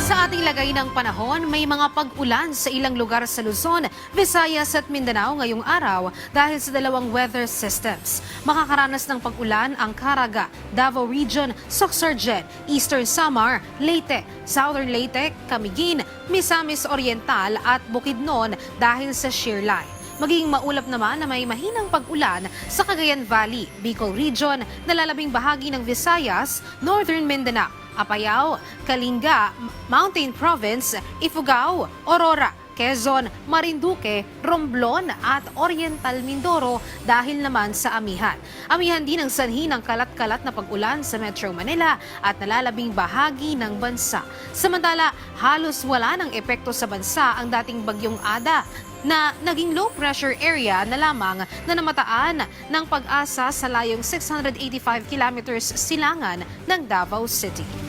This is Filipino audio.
Sa ating lagay ng panahon, may mga pag-ulan sa ilang lugar sa Luzon, Visayas at Mindanao ngayong araw dahil sa dalawang weather systems. Makakaranas ng pag-ulan ang Caraga, Davao Region, Soxargen, Eastern Samar, Leyte, Southern Leyte, Camiguin, Misamis Oriental at Bukidnon dahil sa shear line. Magiging maulap naman na may mahinang pag-ulan sa Cagayan Valley, Bicol Region, nalalabing bahagi ng Visayas, Northern Mindanao, Apayao, Kalinga, Mountain Province, Ifugao, Aurora, Quezon, Marinduque, Romblon at Oriental Mindoro dahil naman sa amihan. Amihan din ang sanhi ng kalat-kalat na pag-ulan sa Metro Manila at nalalabing bahagi ng bansa. Samantala, halos wala ng epekto sa bansa ang dating bagyong Ada na naging low pressure area na lamang na namataan ng Pag-asa sa layong 685 kilometers silangan ng Davao City.